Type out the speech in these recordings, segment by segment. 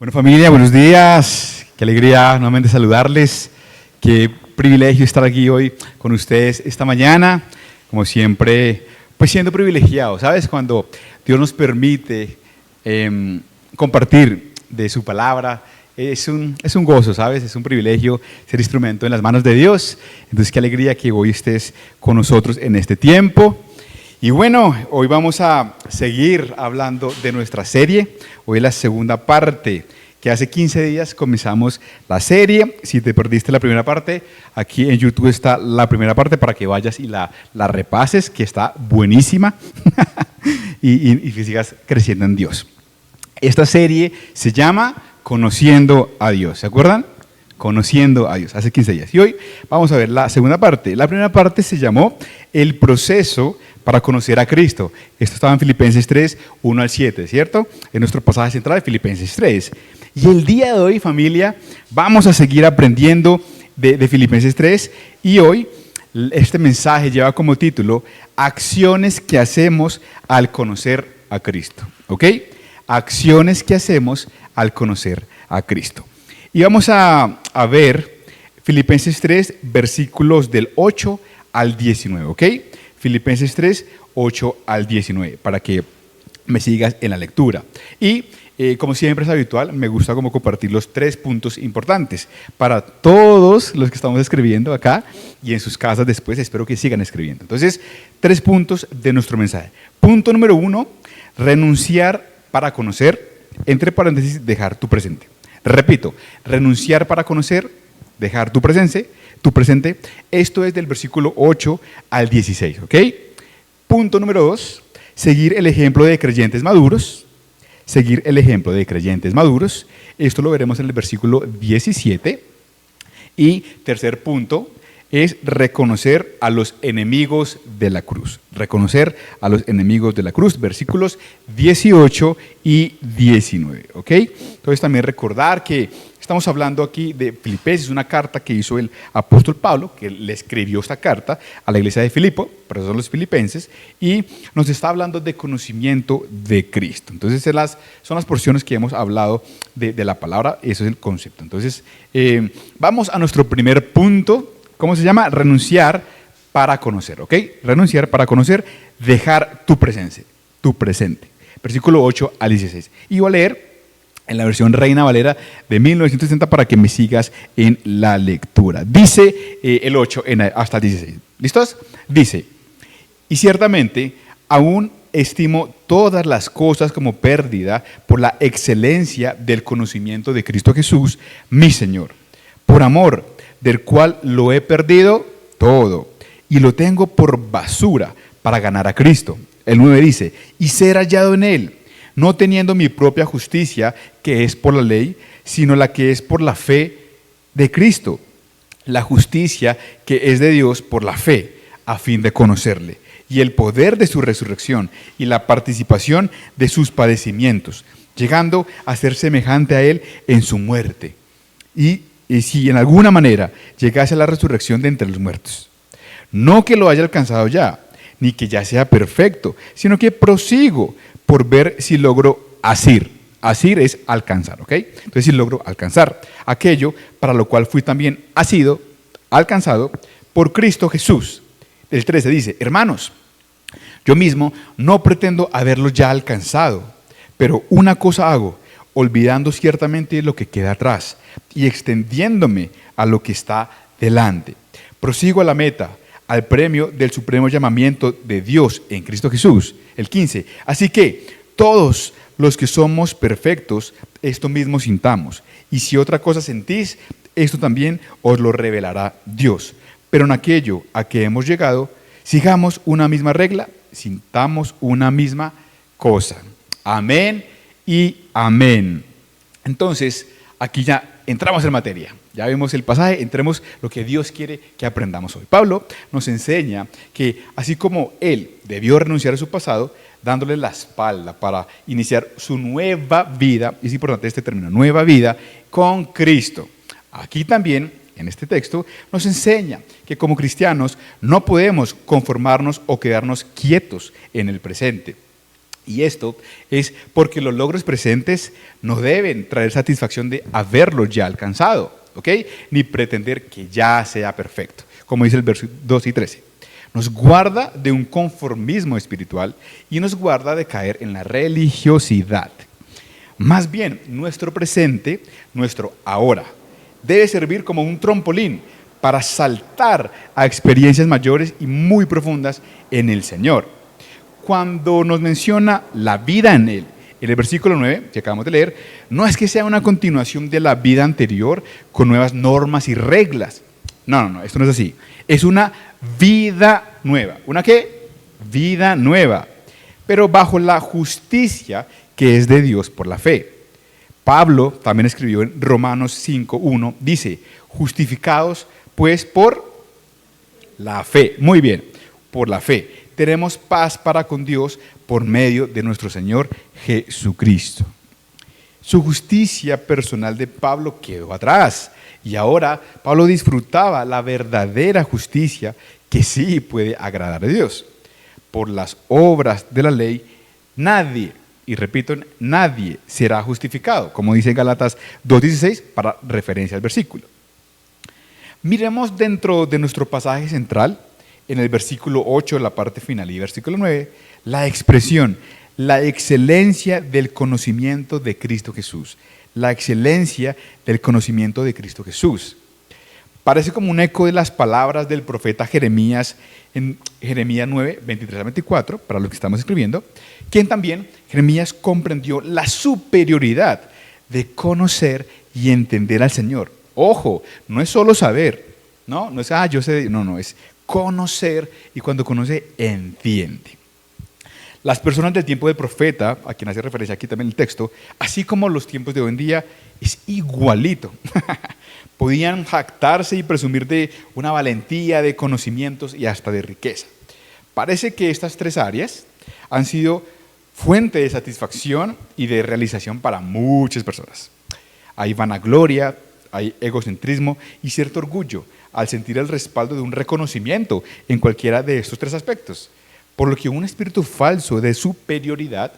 Bueno, familia, buenos días. Qué alegría nuevamente saludarles. Qué privilegio estar aquí hoy con ustedes esta mañana. Como siempre, pues siendo privilegiados, ¿sabes? Cuando Dios nos permite compartir de su palabra, es un gozo, ¿sabes? Es un privilegio ser instrumento en las manos de Dios. Entonces, qué alegría que hoy estés con nosotros en este tiempo. Y bueno, hoy vamos a seguir hablando de nuestra serie. Hoy es la segunda parte, que hace 15 días comenzamos la serie. Si te perdiste la primera parte, aquí en YouTube está la primera parte para que vayas y la repases, que está buenísima y que sigas creciendo en Dios. Esta serie se llama Conociendo a Dios, ¿se acuerdan? Conociendo a Dios, hace 15 días. Y hoy vamos a ver la segunda parte. La primera parte se llamó El proceso para conocer a Cristo. Esto estaba en Filipenses 3, 1 al 7, ¿cierto? En nuestro pasaje central de Filipenses 3. Y el día de hoy, familia, vamos a seguir aprendiendo de Filipenses 3. Y hoy este mensaje lleva como título Acciones que hacemos al conocer a Cristo. ¿Ok? Acciones que hacemos al conocer a Cristo. Y vamos a ver Filipenses 3, versículos del 8 al 19, ¿ok? Filipenses 3, 8 al 19, para que me sigas en la lectura. Y como siempre es habitual, me gusta como compartir los 3 puntos importantes para todos los que estamos escribiendo acá y en sus casas después, espero que sigan escribiendo. Entonces, 3 puntos de nuestro mensaje. Punto número 1, renunciar para conocer, entre paréntesis, dejar tu presente. Repito, renunciar para conocer, dejar tu presente. Esto es del versículo 8 al 16, ¿ok? Punto número 2, seguir el ejemplo de creyentes maduros. Seguir el ejemplo de creyentes maduros. Esto lo veremos en el versículo 17. Y tercer punto es reconocer a los enemigos de la cruz. Reconocer a los enemigos de la cruz, versículos 18 y 19, ¿ok? Entonces también recordar que estamos hablando aquí de Filipenses, una carta que hizo el apóstol Pablo, que le escribió esta carta a la iglesia de Filipo, por eso son los filipenses, y nos está hablando de conocimiento de Cristo. Entonces son las porciones que hemos hablado de la palabra, eso es el concepto. Entonces vamos a nuestro primer punto. ¿Cómo se llama? Renunciar para conocer, ¿ok? Renunciar para conocer, dejar tu presente. Versículo 8 al 16. Y voy a leer en la versión Reina Valera de 1960 para que me sigas en la lectura. Dice el 8 hasta el 16. ¿Listos? Dice, y ciertamente aún estimo todas las cosas como pérdida por la excelencia del conocimiento de Cristo Jesús, mi Señor, por amor del cual lo he perdido todo y lo tengo por basura para ganar a Cristo. El 9 dice, y ser hallado en él, no teniendo mi propia justicia, que es por la ley, sino la que es por la fe de Cristo, la justicia que es de Dios por la fe, a fin de conocerle, y el poder de su resurrección y la participación de sus padecimientos, llegando a ser semejante a él en su muerte. Y si en alguna manera llegase a la resurrección de entre los muertos. No que lo haya alcanzado ya, ni que ya sea perfecto, sino que prosigo por ver si logro asir. Asir es alcanzar, ¿ok? Entonces si logro alcanzar aquello para lo cual fui también alcanzado por Cristo Jesús. El 13 dice, hermanos, yo mismo no pretendo haberlo ya alcanzado, pero una cosa hago, olvidando ciertamente lo que queda atrás y extendiéndome a lo que está delante. Prosigo a la meta, al premio del supremo llamamiento de Dios en Cristo Jesús. El 15. Así que todos los que somos perfectos, esto mismo sintamos. Y si otra cosa sentís, esto también os lo revelará Dios. Pero en aquello a que hemos llegado, sigamos una misma regla, sintamos una misma cosa. Amén y amén. Entonces, aquí ya entramos en materia. Ya vimos el pasaje, entremos lo que Dios quiere que aprendamos hoy. Pablo nos enseña que así como él debió renunciar a su pasado, dándole la espalda para iniciar su nueva vida, y es importante este término, nueva vida, con Cristo. Aquí también, en este texto, nos enseña que como cristianos no podemos conformarnos o quedarnos quietos en el presente. Y esto es porque los logros presentes no deben traer satisfacción de haberlos ya alcanzado, ¿ok? Ni pretender que ya sea perfecto, como dice el verso 2 y 13. Nos guarda de un conformismo espiritual y nos guarda de caer en la religiosidad. Más bien, nuestro presente, nuestro ahora, debe servir como un trampolín para saltar a experiencias mayores y muy profundas en el Señor. Cuando nos menciona la vida en Él, en el versículo 9 que acabamos de leer, no es que sea una continuación de la vida anterior con nuevas normas y reglas. No, esto no es así. Es una vida nueva. ¿Una qué? Vida nueva. Pero bajo la justicia que es de Dios por la fe. Pablo también escribió en Romanos 5:1, dice, justificados pues por la fe. Muy bien, por la fe. Tenemos paz para con Dios por medio de nuestro Señor Jesucristo. Su justicia personal de Pablo quedó atrás y ahora Pablo disfrutaba la verdadera justicia que sí puede agradar a Dios. Por las obras de la ley, nadie, y repito, nadie será justificado, como dice Gálatas 2:16 para referencia al versículo. Miremos dentro de nuestro pasaje central, en el versículo 8, la parte final, y versículo 9, la expresión, la excelencia del conocimiento de Cristo Jesús. La excelencia del conocimiento de Cristo Jesús. Parece como un eco de las palabras del profeta Jeremías en Jeremías 9, 23 a 24, para los que estamos escribiendo, quien también, Jeremías comprendió la superioridad de conocer y entender al Señor. Ojo, no es solo saber, no es, yo sé, no, es conocer, y cuando conoce, entiende. Las personas del tiempo del profeta, a quien hace referencia aquí también el texto, así como los tiempos de hoy en día, es igualito. Podían jactarse y presumir de una valentía, de conocimientos y hasta de riqueza. Parece que estas tres áreas han sido fuente de satisfacción y de realización para muchas personas. Hay vanagloria, hay egocentrismo y cierto orgullo al sentir el respaldo de un reconocimiento en cualquiera de estos tres aspectos. Por lo que un espíritu falso de superioridad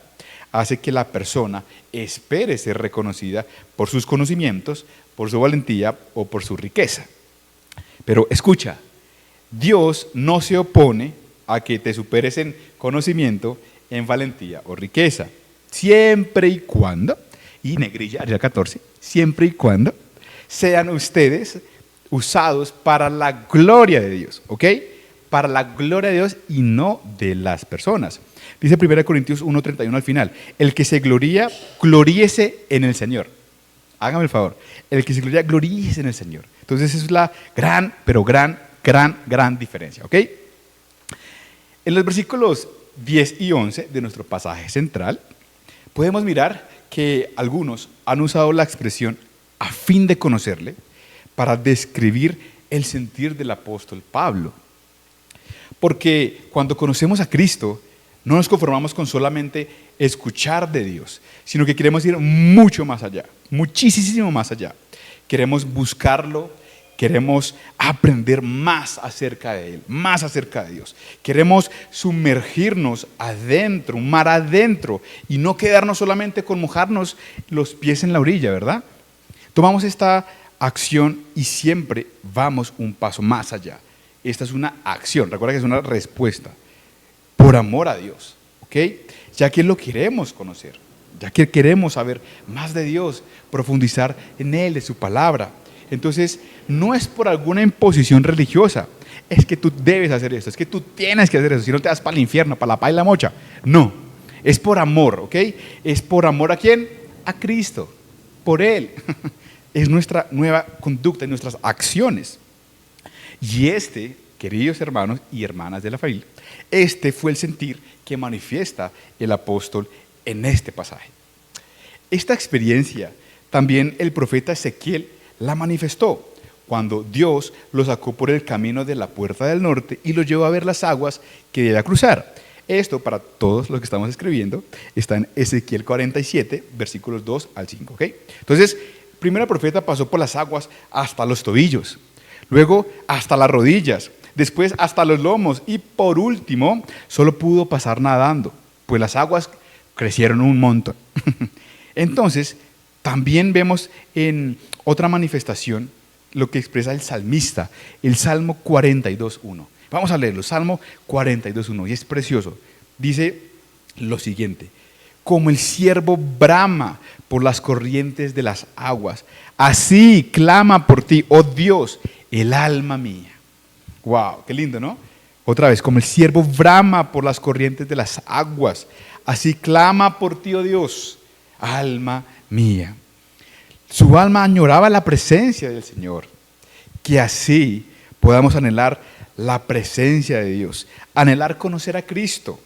hace que la persona espere ser reconocida por sus conocimientos, por su valentía o por su riqueza. Pero escucha, Dios no se opone a que te superes en conocimiento, en valentía o riqueza, siempre y cuando, y negrilla, área 14, siempre y cuando sean ustedes usados para la gloria de Dios, ¿ok? Para la gloria de Dios y no de las personas. Dice 1 Corintios 1:31 al final, el que se gloría, gloríese en el Señor. Hágame el favor, el que se gloría, gloríese en el Señor. Entonces esa es la gran, pero gran diferencia, ¿ok? En los versículos 10 y 11 de nuestro pasaje central, podemos mirar que algunos han usado la expresión a fin de conocerle para describir el sentir del apóstol Pablo. Porque cuando conocemos a Cristo, no nos conformamos con solamente escuchar de Dios, sino que queremos ir mucho más allá, muchísimo más allá. Queremos buscarlo, queremos aprender más acerca de Él, más acerca de Dios. Queremos sumergirnos adentro, un mar adentro, y no quedarnos solamente con mojarnos los pies en la orilla, ¿verdad? Tomamos esta acción y siempre vamos un paso más allá. Esta es una acción, recuerda que es una respuesta por amor a Dios, ¿ok? Ya que lo queremos conocer, ya que queremos saber más de Dios, profundizar en Él, de su palabra. Entonces, no es por alguna imposición religiosa, es que tú debes hacer esto, es que tú tienes que hacer eso, si no te vas para el infierno, para la paz y la mocha. No, es por amor, ¿ok? Es por amor ¿a quién? A Cristo, por Él. Es nuestra nueva conducta, nuestras acciones. Y queridos hermanos y hermanas de la familia, este fue el sentir que manifiesta el apóstol en este pasaje. Esta experiencia también el profeta Ezequiel la manifestó cuando Dios lo sacó por el camino de la puerta del norte y lo llevó a ver las aguas que debía cruzar. Esto, para todos los que estamos escribiendo, está en Ezequiel 47, versículos 2 al 5. ¿Okay? Entonces, primero el profeta pasó por las aguas hasta los tobillos, luego hasta las rodillas, después hasta los lomos y por último solo pudo pasar nadando, pues las aguas crecieron un montón. Entonces, también vemos en otra manifestación lo que expresa el salmista, el Salmo 42.1. Vamos a leerlo, Salmo 42.1, y es precioso. Dice lo siguiente: como el ciervo brama por las corrientes de las aguas, así clama por ti, oh Dios, el alma mía. Wow, qué lindo, ¿no? Otra vez, como el ciervo brama por las corrientes de las aguas, así clama por ti, oh Dios, alma mía. Su alma añoraba la presencia del Señor. Que así podamos anhelar la presencia de Dios, anhelar conocer a Cristo,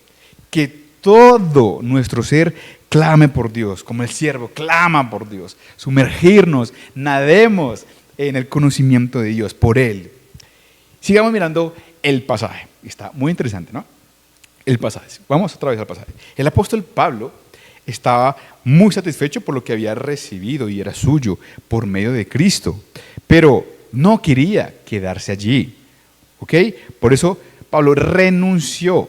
que todo nuestro ser clame por Dios, como el ciervo clama por Dios, sumergirnos, nademos en el conocimiento de Dios, por Él. Sigamos mirando el pasaje, está muy interesante, ¿no? El pasaje, vamos otra vez al pasaje. El apóstol Pablo estaba muy satisfecho por lo que había recibido y era suyo por medio de Cristo, pero no quería quedarse allí, ¿ok? Por eso Pablo renunció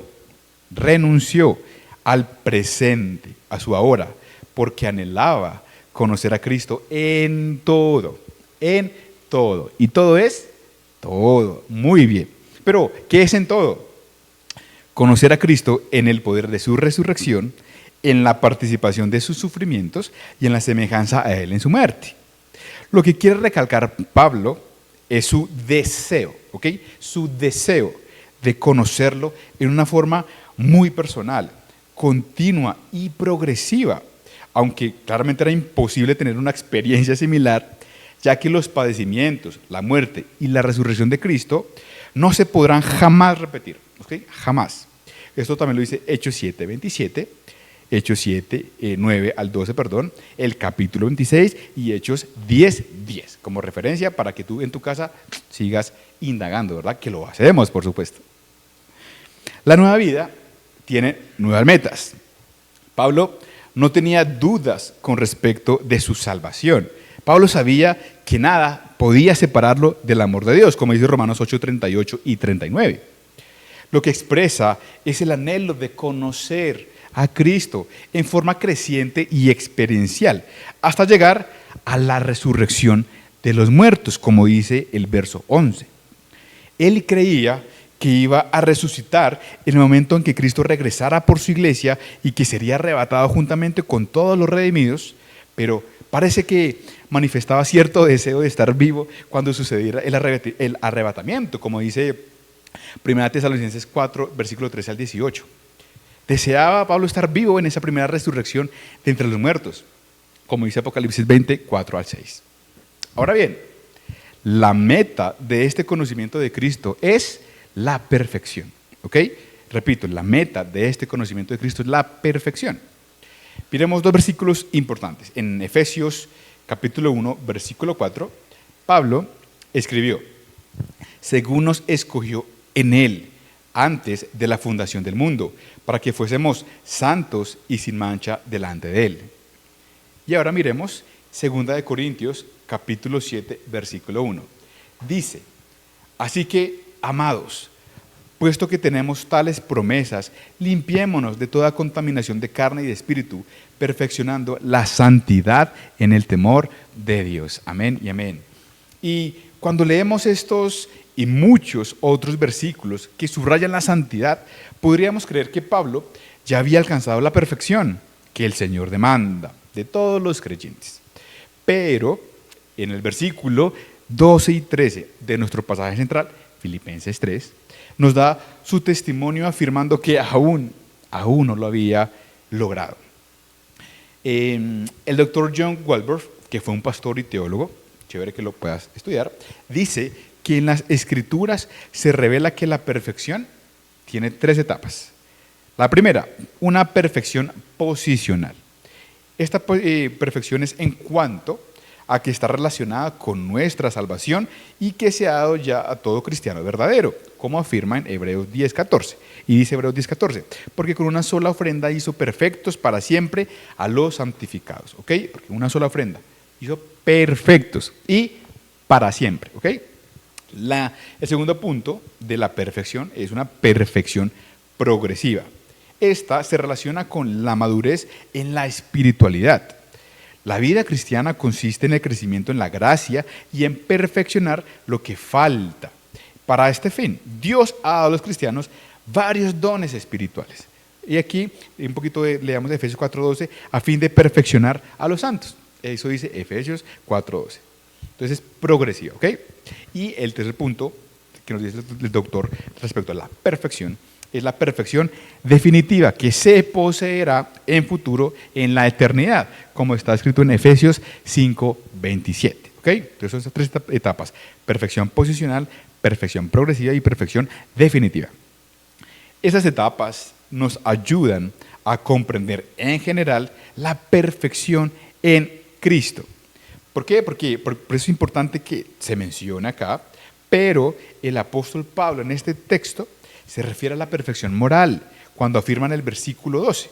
al presente, a su ahora, porque anhelaba conocer a Cristo en todo, y todo es todo, muy bien. Pero, ¿qué es en todo? Conocer a Cristo en el poder de su resurrección, en la participación de sus sufrimientos y en la semejanza a Él en su muerte. Lo que quiere recalcar Pablo es su deseo, ¿ok? Su deseo de conocerlo en una forma muy personal, continua y progresiva, aunque claramente era imposible tener una experiencia similar, ya que los padecimientos, la muerte y la resurrección de Cristo no se podrán jamás repetir, ¿ok? Jamás. Esto también lo dice Hechos 7:27, Hechos 7, 9 al 12, perdón, el capítulo 26 y Hechos 10:10, como referencia para que tú en tu casa sigas indagando, ¿verdad? Que lo hacemos, por supuesto. La nueva vida tiene nuevas metas. Pablo no tenía dudas con respecto de su salvación. Pablo sabía que nada podía separarlo del amor de Dios, como dice Romanos 8:38 y 39. Lo que expresa es el anhelo de conocer a Cristo en forma creciente y experiencial, hasta llegar a la resurrección de los muertos, como dice el verso 11. Él creía que iba a resucitar en el momento en que Cristo regresara por su iglesia y que sería arrebatado juntamente con todos los redimidos, pero parece que manifestaba cierto deseo de estar vivo cuando sucediera el arrebatamiento, como dice 1 Tesalonicenses 4, versículo 13 al 18. Deseaba Pablo estar vivo en esa primera resurrección de entre los muertos, como dice Apocalipsis 20, 4 al 6. Ahora bien, la meta de este conocimiento de Cristo es la perfección, ¿ok? Repito, la meta de este conocimiento de Cristo es la perfección. Miremos dos versículos importantes. En Efesios capítulo 1, versículo 4, Pablo escribió: según nos escogió en Él, antes de la fundación del mundo, para que fuésemos santos y sin mancha delante de Él. Y ahora miremos 2 Corintios, capítulo 7, versículo 1. Dice: así que, amados, puesto que tenemos tales promesas, limpiémonos de toda contaminación de carne y de espíritu, perfeccionando la santidad en el temor de Dios. Amén y amén. Y cuando leemos estos y muchos otros versículos que subrayan la santidad, podríamos creer que Pablo ya había alcanzado la perfección que el Señor demanda de todos los creyentes. Pero en el versículo 12 y 13 de nuestro pasaje central, Filipenses 3, nos da su testimonio afirmando que aún no lo había logrado. El doctor John Walvoord, que fue un pastor y teólogo, chévere que lo puedas estudiar, dice que en las Escrituras se revela que la perfección tiene 3 etapas. La primera, una perfección posicional. Esta perfección es en cuanto a que está relacionada con nuestra salvación y que se ha dado ya a todo cristiano verdadero, como afirma en Hebreos 10:14. Y dice Hebreos 10:14, porque con una sola ofrenda hizo perfectos para siempre a los santificados, ¿ok? Porque una sola ofrenda hizo perfectos y para siempre, ¿ok? El segundo punto de la perfección es una perfección progresiva. Esta se relaciona con la madurez en la espiritualidad. La vida cristiana consiste en el crecimiento en la gracia y en perfeccionar lo que falta. Para este fin, Dios ha dado a los cristianos varios dones espirituales. Y aquí un poquito leamos de Efesios 4:12, a fin de perfeccionar a los santos. Eso dice Efesios 4:12. Entonces es progresiva, ¿ok? Y el tercer punto que nos dice el doctor respecto a la perfección es la perfección definitiva que se poseerá en futuro en la eternidad, como está escrito en Efesios 5:27. ¿Ok? Entonces son esas tres etapas: perfección posicional, perfección progresiva y perfección definitiva. Esas etapas nos ayudan a comprender en general la perfección en Cristo. ¿Por qué? Porque por eso es importante que se mencione acá, pero el apóstol Pablo en este texto se refiere a la perfección moral, cuando afirma en el versículo 12.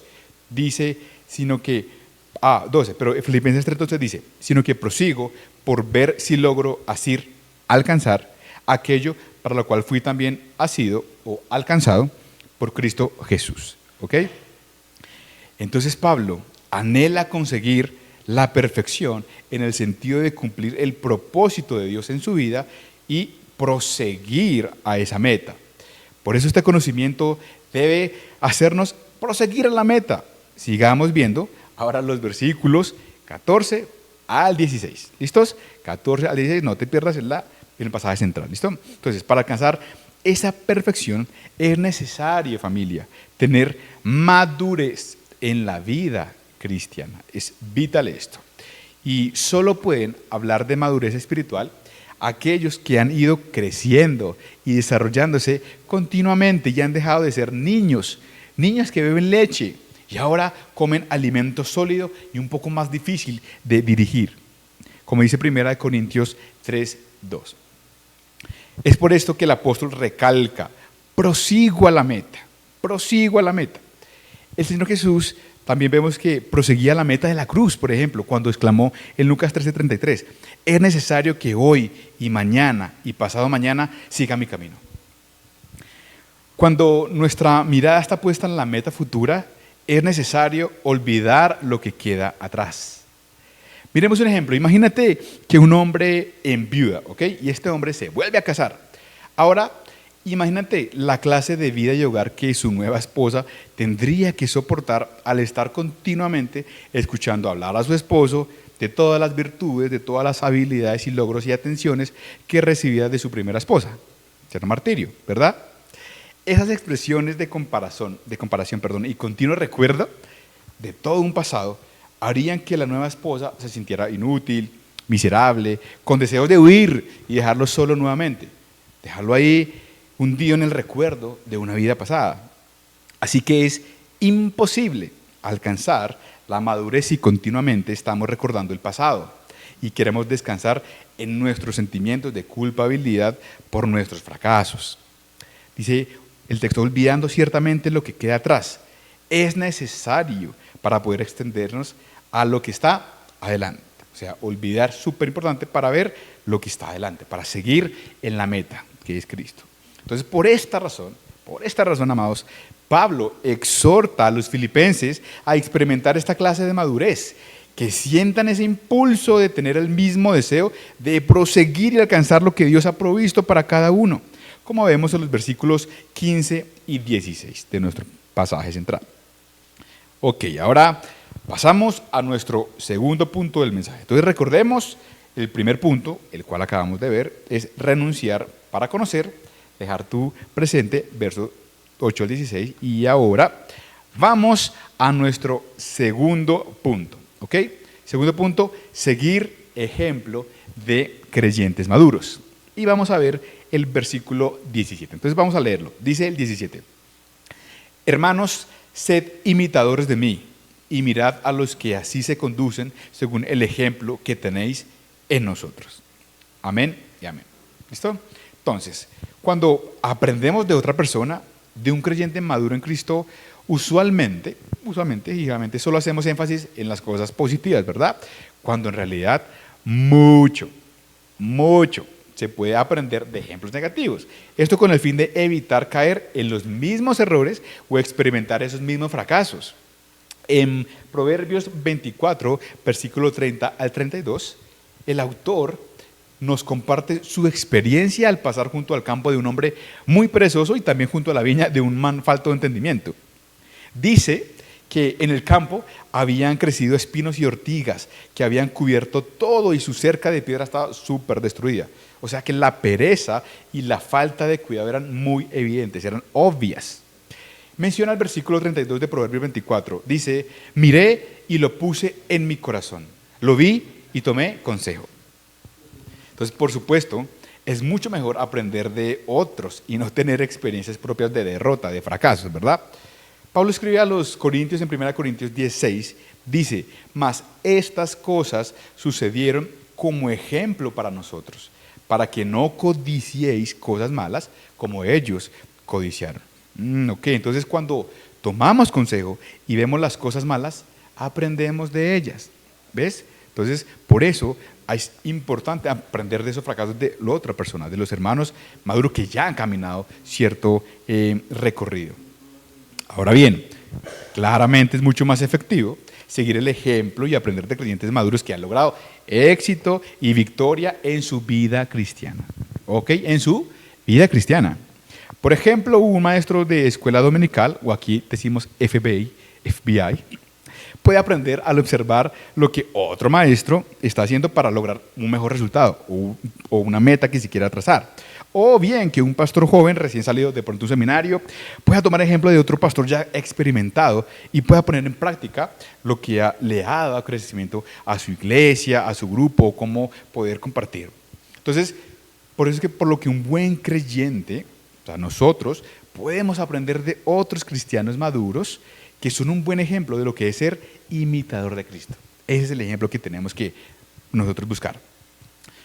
Dice, pero Filipenses 3:12 dice, sino que prosigo por ver si logro alcanzar aquello para lo cual fui también asido o alcanzado por Cristo Jesús. ¿Ok? Entonces Pablo anhela conseguir la perfección en el sentido de cumplir el propósito de Dios en su vida y proseguir a esa meta. Por eso este conocimiento debe hacernos proseguir a la meta. Sigamos viendo ahora los versículos 14 al 16. ¿Listos? 14 al 16, no te pierdas en el pasaje central. ¿Listo? Entonces, para alcanzar esa perfección es necesario, familia, tener madurez en la vida cristiana. Es vital esto. Y solo pueden hablar de madurez espiritual aquellos que han ido creciendo y desarrollándose continuamente y han dejado de ser niños que beben leche y ahora comen alimento sólido y un poco más difícil de dirigir, como dice 1 Corintios 3:2. Es por esto que el apóstol recalca: prosigo a la meta, prosigo a la meta. El Señor Jesús también vemos que proseguía a la meta de la cruz, por ejemplo, cuando exclamó en Lucas 13:33, es necesario que hoy y mañana y pasado mañana siga mi camino. Cuando nuestra mirada está puesta en la meta futura, es necesario olvidar lo que queda atrás. Miremos un ejemplo. Imagínate que un hombre enviuda, ¿ok? Y este hombre se vuelve a casar. Ahora, imagínate la clase de vida y hogar que su nueva esposa tendría que soportar al estar continuamente escuchando hablar a su esposo de todas las virtudes, de todas las habilidades y logros y atenciones que recibía de su primera esposa, ser martirio, ¿verdad? Esas expresiones de comparación y continuo recuerdo de todo un pasado harían que la nueva esposa se sintiera inútil, miserable, con deseos de huir y dejarlo solo nuevamente, dejarlo ahí hundido en el recuerdo de una vida pasada. Así que es imposible alcanzar la madurez si continuamente estamos recordando el pasado y queremos descansar en nuestros sentimientos de culpabilidad por nuestros fracasos. Dice el texto, olvidando ciertamente lo que queda atrás, es necesario para poder extendernos a lo que está adelante. O sea, olvidar, súper importante para ver lo que está adelante, para seguir en la meta, que es Cristo. Entonces, por esta razón, amados, Pablo exhorta a los filipenses a experimentar esta clase de madurez, que sientan ese impulso de tener el mismo deseo de proseguir y alcanzar lo que Dios ha provisto para cada uno, como vemos en los versículos 15 y 16 de nuestro pasaje central. Ok, ahora pasamos a nuestro segundo punto del mensaje. Entonces recordemos, el primer punto, el cual acabamos de ver, es renunciar para conocer, dejar tu presente, versos 8 al 16, y ahora vamos a nuestro segundo punto, ¿ok? Segundo punto, seguir ejemplo de creyentes maduros. Y vamos a ver el versículo 17. Entonces vamos a leerlo. Dice el 17. Hermanos, sed imitadores de mí y mirad a los que así se conducen según el ejemplo que tenéis en nosotros. Amén y amén. ¿Listo? Entonces, cuando aprendemos de otra persona, de un creyente maduro en Cristo, usualmente, solo hacemos énfasis en las cosas positivas, ¿verdad? Cuando en realidad mucho se puede aprender de ejemplos negativos. Esto con el fin de evitar caer en los mismos errores o experimentar esos mismos fracasos. En Proverbios 24, versículo 30 al 32, el autor nos comparte su experiencia al pasar junto al campo de un hombre muy perezoso y también junto a la viña de un man falto de entendimiento. Dice que en el campo habían crecido espinos y ortigas que habían cubierto todo y su cerca de piedra estaba súper destruida. O sea que la pereza y la falta de cuidado eran muy evidentes, eran obvias. Menciona el versículo 32 de Proverbios 24. Dice, miré y lo puse en mi corazón. Lo vi y tomé consejo. Entonces, por supuesto, es mucho mejor aprender de otros y no tener experiencias propias de derrota, de fracasos, ¿verdad? Pablo escribe a los Corintios en 1 Corintios 16, dice, mas estas cosas sucedieron como ejemplo para nosotros, para que no codiciéis cosas malas como ellos codiciaron. Ok, entonces cuando tomamos consejo y vemos las cosas malas, aprendemos de ellas, ¿ves? Entonces, por eso es importante aprender de esos fracasos de la otra persona, de los hermanos maduros que ya han caminado cierto recorrido. Ahora bien, claramente es mucho más efectivo seguir el ejemplo y aprender de creyentes maduros que han logrado éxito y victoria en su vida cristiana. ¿Ok? En su vida cristiana. Por ejemplo, un maestro de escuela dominical, o aquí decimos FBI, puede aprender al observar lo que otro maestro está haciendo para lograr un mejor resultado o una meta que se quiera trazar. O bien que un pastor joven recién salido de pronto un seminario pueda tomar ejemplo de otro pastor ya experimentado y pueda poner en práctica lo que le ha dado crecimiento a su iglesia, a su grupo, cómo poder compartir. Entonces, por eso es que por lo que un buen creyente, o sea, nosotros podemos aprender de otros cristianos maduros que son un buen ejemplo de lo que es ser imitador de Cristo. Ese es el ejemplo que tenemos que nosotros buscar.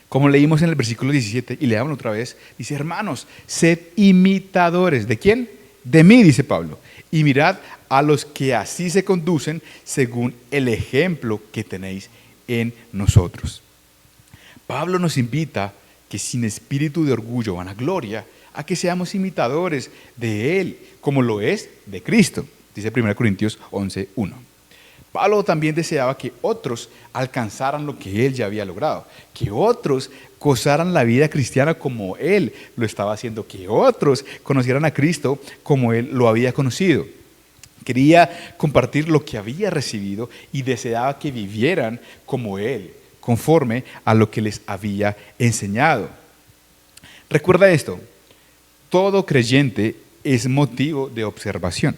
Como leímos en el versículo 17, y leámoslo otra vez, dice, hermanos, sed imitadores. ¿De quién? De mí, dice Pablo. Y mirad a los que así se conducen según el ejemplo que tenéis en nosotros. Pablo nos invita que sin espíritu de orgullo o vanagloria, a que seamos imitadores de Él, como lo es de Cristo. Dice 1 Corintios 11:1. Pablo también deseaba que otros alcanzaran lo que él ya había logrado, que otros gozaran la vida cristiana como él lo estaba haciendo, que otros conocieran a Cristo como él lo había conocido. Quería compartir lo que había recibido y deseaba que vivieran como él, conforme a lo que les había enseñado. Recuerda esto, todo creyente es motivo de observación.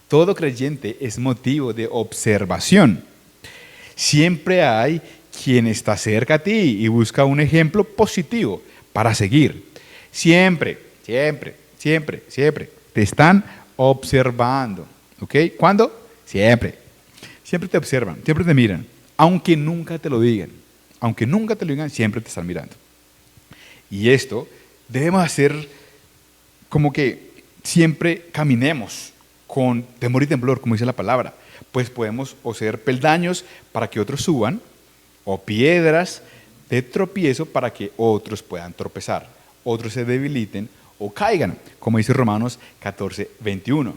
Todo creyente es motivo de observación. Siempre hay quien está cerca a ti y busca un ejemplo positivo para seguir. Siempre te están observando. ¿Ok? ¿Cuándo? Siempre. Siempre te observan, siempre te miran. Aunque nunca te lo digan. Aunque nunca te lo digan, siempre te están mirando. Y esto debemos hacer como que siempre caminemos con temor y temblor, como dice la palabra, pues podemos o ser peldaños para que otros suban, o piedras de tropiezo para que otros puedan tropezar, otros se debiliten o caigan, como dice Romanos 14:21.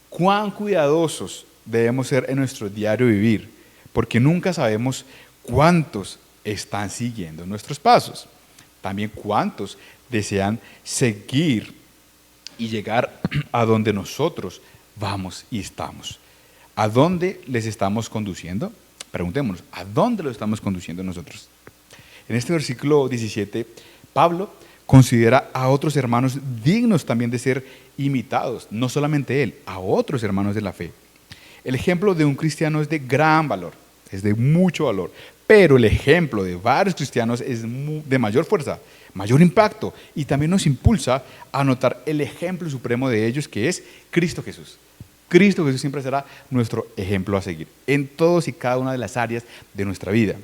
Cuán cuidadosos debemos ser en nuestro diario vivir, porque nunca sabemos cuántos están siguiendo nuestros pasos, también cuántos desean seguir y llegar a donde nosotros vamos y estamos. ¿A dónde les estamos conduciendo? Preguntémonos, ¿a dónde los estamos conduciendo nosotros? En este versículo 17, Pablo considera a otros hermanos dignos también de ser imitados, no solamente él, a otros hermanos de la fe. El ejemplo de un cristiano es de gran valor, es de mucho valor, pero el ejemplo de varios cristianos es de mayor fuerza, mayor impacto, y también nos impulsa a notar el ejemplo supremo de ellos, que es Cristo Jesús. Cristo Jesús siempre será nuestro ejemplo a seguir en todas y cada una de las áreas de nuestra vida.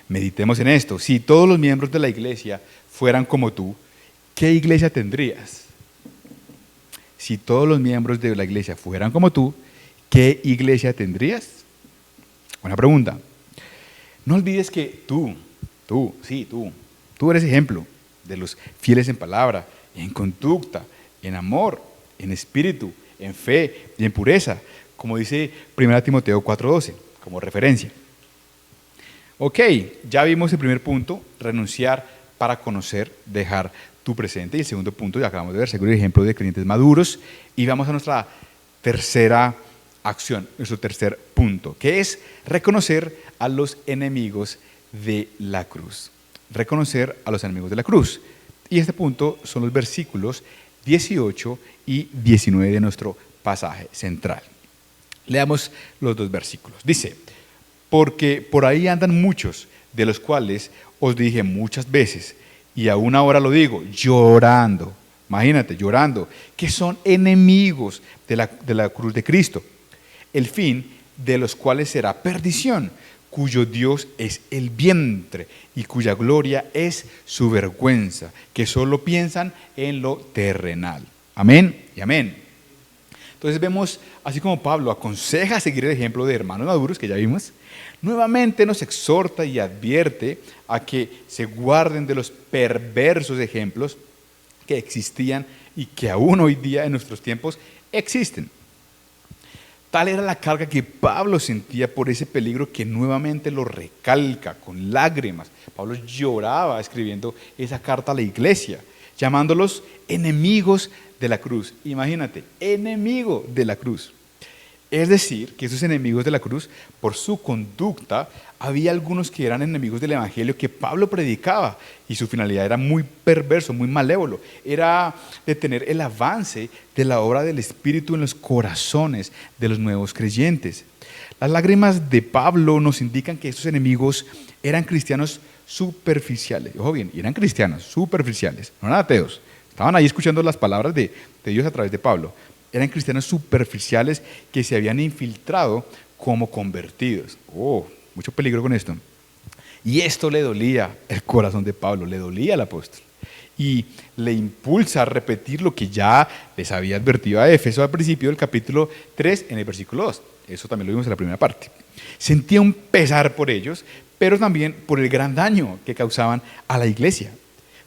Meditemos en esto. Si todos los miembros de la iglesia fueran como tú, ¿qué iglesia tendrías? Si todos los miembros de la iglesia fueran como tú, ¿qué iglesia tendrías? Buena pregunta. No olvides que tú Tú eres ejemplo de los fieles en palabra, en conducta, en amor, en espíritu, en fe y en pureza, como dice 1 Timoteo 4:12, como referencia. Ok, ya vimos el primer punto, renunciar para conocer, dejar tu presente. Y el segundo punto, ya acabamos de ver, seguro el ejemplo de creyentes maduros. Y vamos a nuestra tercera acción, nuestro tercer punto, que es reconocer a los enemigos de la cruz. Reconocer a los enemigos de la cruz. Y este punto son los versículos 18 y 19 de nuestro pasaje central. Leamos los dos versículos. Dice: porque por ahí andan muchos, de los cuales os dije muchas veces, y aún ahora lo digo, llorando, imagínate, llorando, que son enemigos de la cruz de Cristo, el fin de los cuales será perdición, cuyo Dios es el vientre y cuya gloria es su vergüenza, que solo piensan en lo terrenal. Amén y amén. Entonces vemos, así como Pablo aconseja seguir el ejemplo de hermanos maduros, que ya vimos, nuevamente nos exhorta y advierte a que se guarden de los perversos ejemplos que existían y que aún hoy día en nuestros tiempos existen. Tal era la carga que Pablo sentía por ese peligro que nuevamente lo recalca con lágrimas. Pablo lloraba escribiendo esa carta a la iglesia, llamándolos enemigos de la cruz. Imagínate, enemigo de la cruz. Es decir, que esos enemigos de la cruz, por su conducta, había algunos que eran enemigos del evangelio que Pablo predicaba y su finalidad era muy perverso, muy malévolo. Era detener el avance de la obra del Espíritu en los corazones de los nuevos creyentes. Las lágrimas de Pablo nos indican que estos enemigos eran cristianos superficiales. Ojo bien, eran cristianos superficiales, no eran ateos. Estaban ahí escuchando las palabras de Dios a través de Pablo. Eran cristianos superficiales que se habían infiltrado como convertidos. Oh, mucho peligro con esto. Y esto le dolía el corazón de Pablo, le dolía al apóstol. Y le impulsa a repetir lo que ya les había advertido a Éfeso al principio del capítulo 3 en el versículo 2. Eso también lo vimos en la primera parte. Sentía un pesar por ellos, pero también por el gran daño que causaban a la iglesia.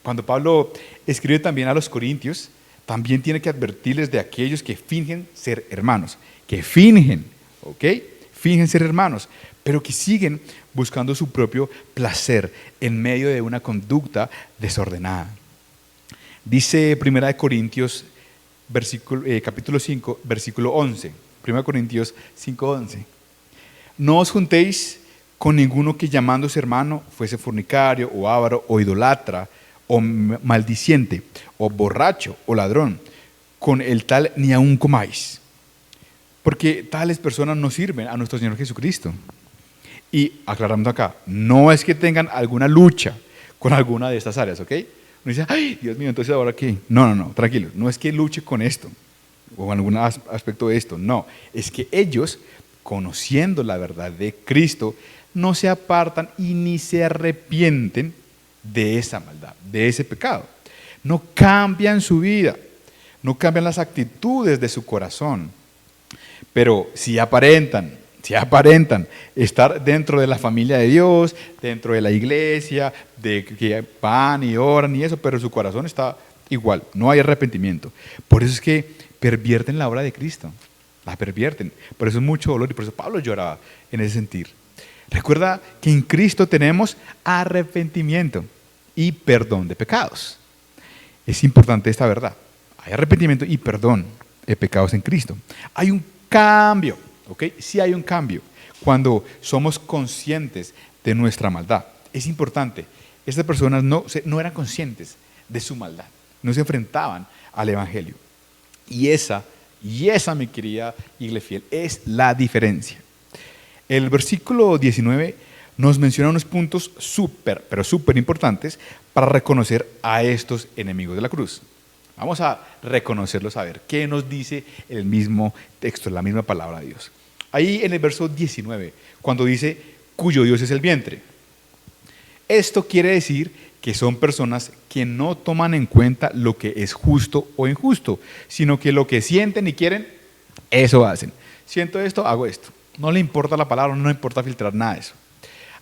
Cuando Pablo escribe también a los corintios, también tiene que advertirles de aquellos que fingen ser hermanos, que fingen, ¿ok? Fingen ser hermanos, pero que siguen buscando su propio placer en medio de una conducta desordenada. Dice 1 Corintios capítulo 5, versículo 11, 1 Corintios 5:11. No os juntéis con ninguno que llamándose hermano fuese fornicario o avaro o idolatra o maldiciente, o borracho, o ladrón, con el tal ni aun comáis. Porque tales personas no sirven a nuestro Señor Jesucristo. Y aclarando acá, no es que tengan alguna lucha con alguna de estas áreas, ¿ok? Uno dice, ay, Dios mío, entonces ahora qué. No, tranquilo, no es que luche con esto, o con algún aspecto de esto, no. Es que ellos, conociendo la verdad de Cristo, no se apartan y ni se arrepienten de esa maldad, de ese pecado. No cambian su vida, no cambian las actitudes de su corazón, pero si aparentan estar dentro de la familia de Dios, dentro de la iglesia, de que van y oran y eso, pero su corazón está igual, no hay arrepentimiento. Por eso es que pervierten la obra de Cristo, la pervierten, por eso es mucho dolor y por eso Pablo lloraba en ese sentir. Recuerda que en Cristo tenemos arrepentimiento y perdón de pecados. Es importante esta verdad. Hay arrepentimiento y perdón de pecados en Cristo. Hay un cambio, ¿ok? Sí hay un cambio cuando somos conscientes de nuestra maldad. Es importante. Estas personas no eran conscientes de su maldad, no se enfrentaban al Evangelio. Y esa, mi querida iglesia fiel, es la diferencia. El versículo 19 nos menciona unos puntos súper importantes para reconocer a estos enemigos de la cruz. Vamos a reconocerlos, a ver qué nos dice el mismo texto, la misma palabra de Dios. Ahí en el verso 19, cuando dice, cuyo Dios es el vientre. Esto quiere decir que son personas que no toman en cuenta lo que es justo o injusto, sino que lo que sienten y quieren, eso hacen. Siento esto, hago esto. No le importa la palabra, no le importa filtrar nada de eso.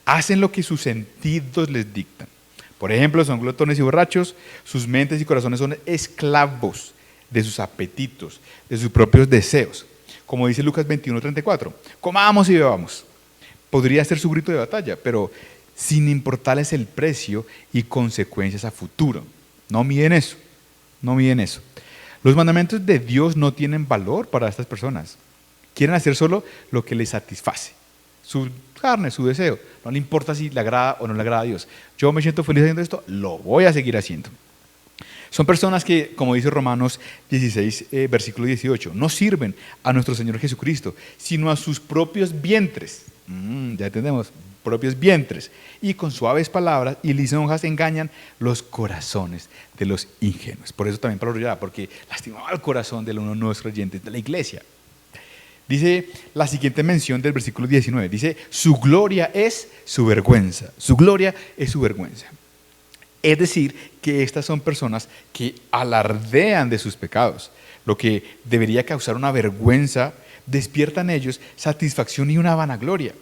Hacen lo que sus sentidos les dictan. Por ejemplo, son glotones y borrachos, sus mentes y corazones son esclavos de sus apetitos, de sus propios deseos. Como dice Lucas 21:34, comamos y bebamos. Podría ser su grito de batalla, pero sin importarles el precio y consecuencias a futuro. No miden eso, no miden eso. Los mandamientos de Dios no tienen valor para estas personas. Quieren hacer solo lo que les satisface. Su carne, su deseo. No le importa si le agrada o no le agrada a Dios. Yo me siento feliz haciendo esto, lo voy a seguir haciendo. Son personas que, como dice Romanos 16, versículo 18, no sirven a nuestro Señor Jesucristo, sino a sus propios vientres. Ya entendemos, propios vientres. Y con suaves palabras y lisonjas engañan los corazones de los ingenuos. Por eso también Pablo lloraba, porque lastimaba el corazón de uno de nuestros creyentes de la iglesia. Dice la siguiente mención del versículo 19, dice, su gloria es su vergüenza. Su gloria es su vergüenza. Es decir, que estas son personas que alardean de sus pecados. Lo que debería causar una vergüenza, despierta en ellos satisfacción y una vanagloria.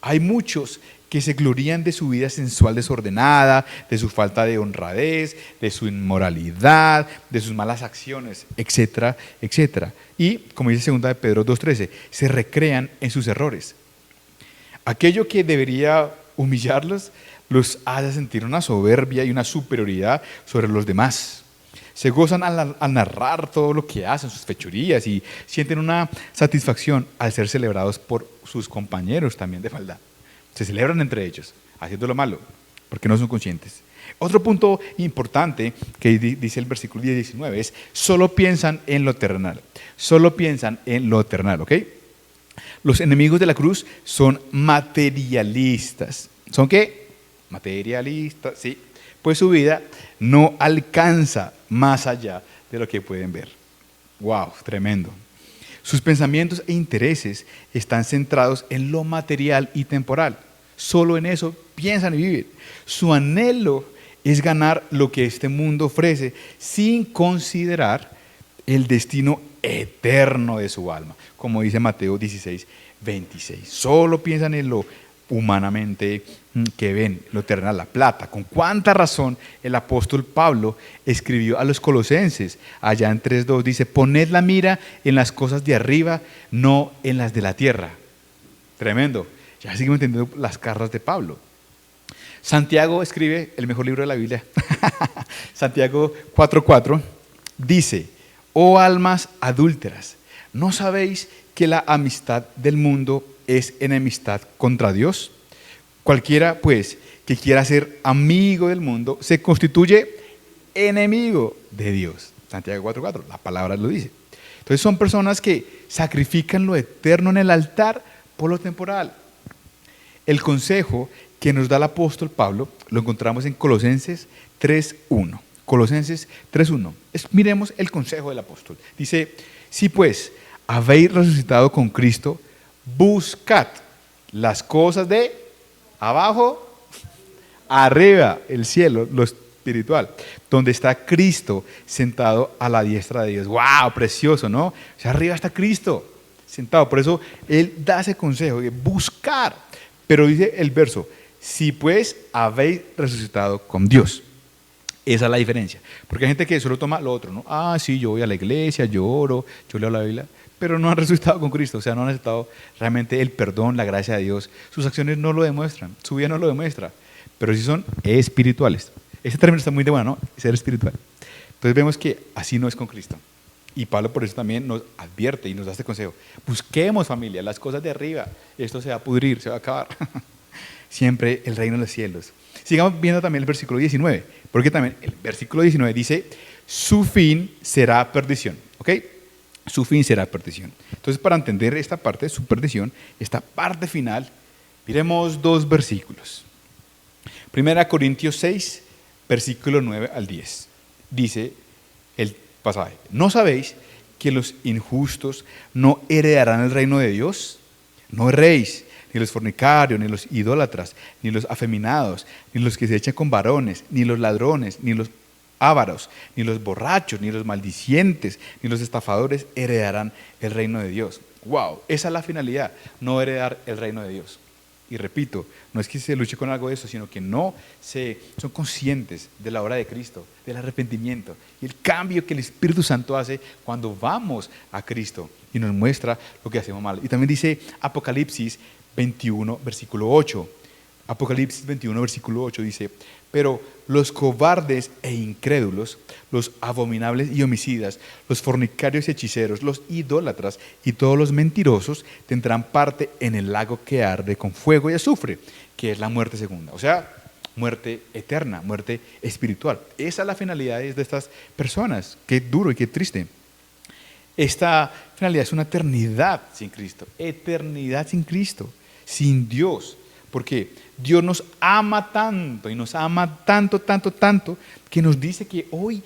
Hay muchos que se glorían de su vida sensual desordenada, de su falta de honradez, de su inmoralidad, de sus malas acciones, etcétera, etcétera. Y, como dice 2 de Pedro 2:13, se recrean en sus errores. Aquello que debería humillarlos, los hace sentir una soberbia y una superioridad sobre los demás. Se gozan al narrar todo lo que hacen, sus fechorías, y sienten una satisfacción al ser celebrados por sus compañeros también de maldad. Se celebran entre ellos, haciendo lo malo, porque no son conscientes. Otro punto importante que dice el versículo 19 es, solo piensan en lo terrenal. Solo piensan en lo terrenal, ¿ok? Los enemigos de la cruz son materialistas. ¿Son qué? Materialistas, sí. Pues su vida no alcanza más allá de lo que pueden ver. ¡Wow! Tremendo. Sus pensamientos e intereses están centrados en lo material y temporal. Solo en eso piensan y viven. Su anhelo es ganar lo que este mundo ofrece sin considerar el destino eterno de su alma. Como dice Mateo 16:26. Solo piensan en lo humanamente que ven, lo terrenal, la plata. Con cuánta razón el apóstol Pablo escribió a los colosenses, allá en 3:2, dice, poned la mira en las cosas de arriba, no en las de la tierra. Tremendo. Ya seguimos entendiendo las cartas de Pablo. Santiago escribe el mejor libro de la Biblia. Santiago 4:4 dice, oh almas adúlteras, ¿no sabéis que la amistad del mundo es enemistad contra Dios? Cualquiera, pues, que quiera ser amigo del mundo, se constituye enemigo de Dios. Santiago 4:4, la palabra lo dice. Entonces son personas que sacrifican lo eterno en el altar por lo temporal. El consejo que nos da el apóstol Pablo lo encontramos en Colosenses 3:1. Colosenses 3:1. Miremos el consejo del apóstol. Dice, si pues habéis resucitado con Cristo, buscad las cosas de abajo, arriba, el cielo, lo espiritual, donde está Cristo sentado a la diestra de Dios. ¡Wow! Precioso, ¿no? O sea, arriba está Cristo sentado. Por eso Él da ese consejo de buscar. Pero dice el verso, si pues habéis resucitado con Dios. Esa es la diferencia. Porque hay gente que solo toma lo otro, ¿no? Ah, sí, yo voy a la iglesia, yo oro, yo leo la Biblia, pero no han resucitado con Cristo, o sea, no han aceptado realmente el perdón, la gracia de Dios. Sus acciones no lo demuestran, su vida no lo demuestra, pero sí son espirituales. Ese término está muy de bueno, ¿no? Ser espiritual. Entonces vemos que así no es con Cristo. Y Pablo por eso también nos advierte y nos da este consejo. Busquemos, familia, las cosas de arriba. Esto se va a pudrir, se va a acabar. Siempre el reino de los cielos. Sigamos viendo también el versículo 19, porque también el versículo 19 dice, su fin será perdición. ¿Ok? Su fin será perdición. Entonces, para entender esta parte de su perdición, esta parte final, miremos dos versículos. 1 Corintios 6, versículo 9 al 10. Dice el pasaje, ¿no sabéis que los injustos no heredarán el reino de Dios? No erréis, ni los fornicarios, ni los idólatras, ni los afeminados, ni los que se echan con varones, ni los ladrones, ni los ávaros, ni los borrachos, ni los maldicientes, ni los estafadores heredarán el reino de Dios. ¡Wow! Esa es la finalidad, no heredar el reino de Dios. Y repito, no es que se luche con algo de eso, sino que son conscientes de la obra de Cristo, del arrepentimiento y el cambio que el Espíritu Santo hace cuando vamos a Cristo y nos muestra lo que hacemos mal. Y también dice Apocalipsis 21, versículo 8. Apocalipsis 21, versículo 8 dice: pero los cobardes e incrédulos, los abominables y homicidas, los fornicarios y hechiceros, los idólatras y todos los mentirosos tendrán parte en el lago que arde con fuego y azufre, que es la muerte segunda. O sea, muerte eterna, muerte espiritual. Esa es la finalidad de estas personas. Qué duro y qué triste. Esta finalidad es una eternidad sin Cristo, sin Dios. Porque Dios nos ama tanto y nos ama tanto, tanto, tanto, que nos dice que hoy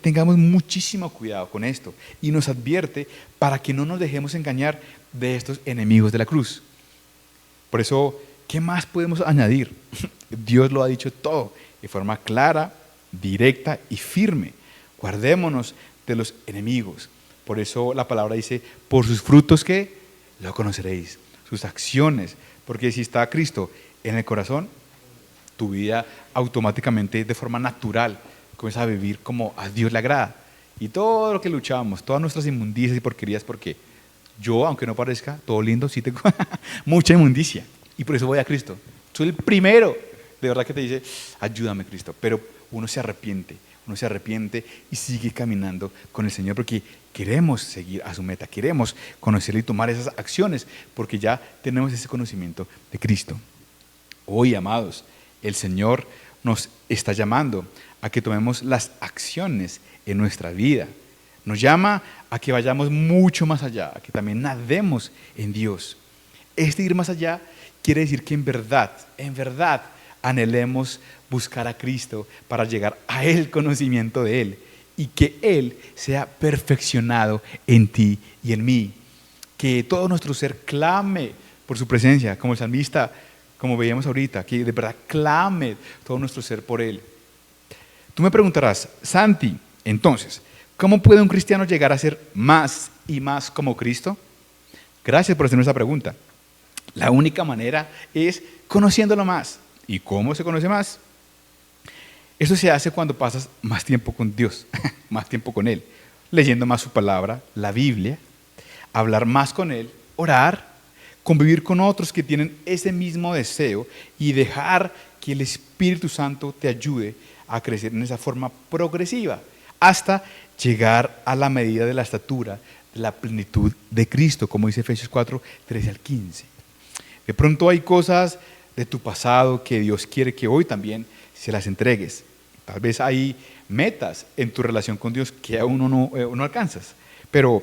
tengamos muchísimo cuidado con esto. Y nos advierte para que no nos dejemos engañar de estos enemigos de la cruz. Por eso, ¿qué más podemos añadir? Dios lo ha dicho todo de forma clara, directa y firme. Guardémonos de los enemigos. Por eso la palabra dice: por sus frutos, ¿qué? Lo conoceréis. Sus acciones. Porque si está Cristo en el corazón, tu vida automáticamente, de forma natural, comienza a vivir como a Dios le agrada. Y todo lo que luchamos, todas nuestras inmundicias y porquerías, porque yo, aunque no parezca todo lindo, sí tengo mucha inmundicia. Y por eso voy a Cristo. Soy el primero, de verdad, que te dice: ayúdame, Cristo. Pero uno se arrepiente y sigue caminando con el Señor, porque queremos seguir a su meta, queremos conocerle y tomar esas acciones, porque ya tenemos ese conocimiento de Cristo. Hoy, amados, el Señor nos está llamando a que tomemos las acciones en nuestra vida. Nos llama a que vayamos mucho más allá, a que también nademos en Dios. Este ir más allá quiere decir que en verdad, anhelemos buscar a Cristo para llegar a el conocimiento de Él y que Él sea perfeccionado en ti y en mí. Que todo nuestro ser clame por su presencia, como el salmista, como veíamos ahorita, que de verdad clame todo nuestro ser por Él. Tú me preguntarás: Santi, entonces, ¿cómo puede un cristiano llegar a ser más y más como Cristo? Gracias por hacerme esa pregunta. La única manera es conociéndolo más. ¿Y cómo se conoce más? Eso se hace cuando pasas más tiempo con Dios, más tiempo con Él, leyendo más su palabra, la Biblia, hablar más con Él, orar, convivir con otros que tienen ese mismo deseo y dejar que el Espíritu Santo te ayude a crecer en esa forma progresiva hasta llegar a la medida de la estatura, de la plenitud de Cristo, como dice Efesios 4, 13 al 15. De pronto hay cosas de tu pasado que Dios quiere que hoy también se las entregues. Tal vez hay metas en tu relación con Dios que aún no alcanzas, pero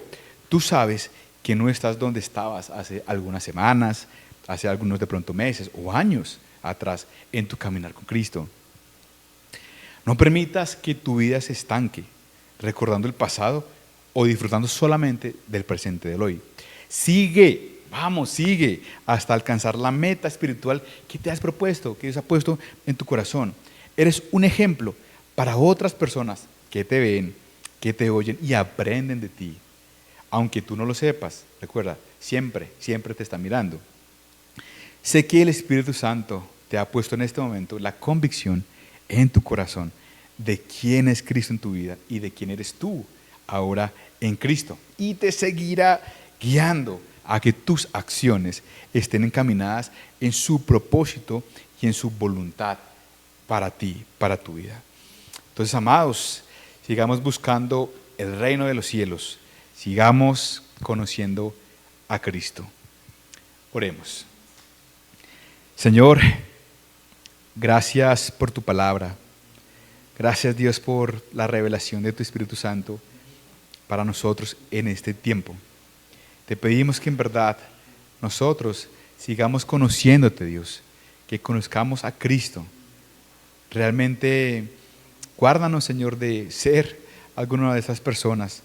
tú sabes que no estás donde estabas hace algunas semanas, hace algunos de pronto meses o años atrás en tu caminar con Cristo. No permitas que tu vida se estanque recordando el pasado o disfrutando solamente del presente del hoy. Sigue hasta alcanzar la meta espiritual que te has propuesto, que Dios ha puesto en tu corazón. Eres un ejemplo para otras personas que te ven, que te oyen y aprenden de ti. Aunque tú no lo sepas, recuerda, siempre te está mirando. Sé que el Espíritu Santo te ha puesto en este momento la convicción en tu corazón de quién es Cristo en tu vida y de quién eres tú ahora en Cristo. Y te seguirá guiando a que tus acciones estén encaminadas en su propósito y en su voluntad para ti, para tu vida. Entonces, amados, sigamos buscando el reino de los cielos, sigamos conociendo a Cristo. Oremos. Señor, gracias por tu palabra. Gracias, Dios, por la revelación de tu Espíritu Santo para nosotros en este tiempo. Te pedimos que en verdad nosotros sigamos conociéndote, Dios, que conozcamos a Cristo. Realmente, guárdanos, Señor, de ser alguna de esas personas,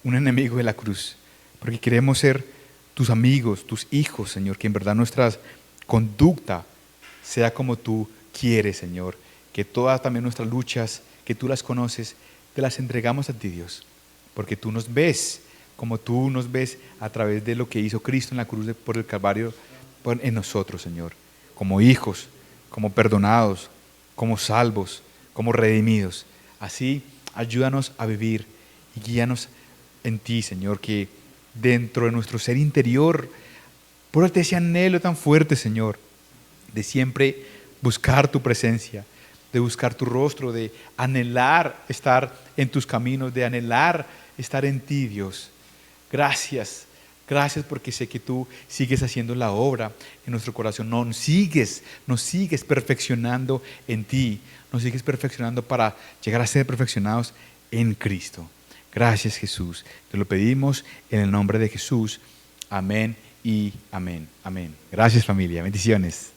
un enemigo de la cruz, porque queremos ser tus amigos, tus hijos, Señor, que en verdad nuestra conducta sea como tú quieres, Señor, que todas también nuestras luchas, que tú las conoces, te las entregamos a ti, Dios, porque tú nos ves como tú nos ves a través de lo que hizo Cristo en la cruz por el Calvario en nosotros, Señor. como hijos, como perdonados, como salvos, como redimidos. Así, ayúdanos a vivir y guíanos en ti, Señor, que dentro de nuestro ser interior brota ese anhelo tan fuerte, Señor, de siempre buscar tu presencia, de buscar tu rostro, de anhelar estar en tus caminos, de anhelar estar en ti, Dios. Gracias, gracias porque sé que tú sigues haciendo la obra en nuestro corazón. Nos sigues perfeccionando en ti, nos sigues perfeccionando para llegar a ser perfeccionados en Cristo. Gracias, Jesús. Te lo pedimos en el nombre de Jesús. Amén y amén. Amén. Gracias, familia. Bendiciones.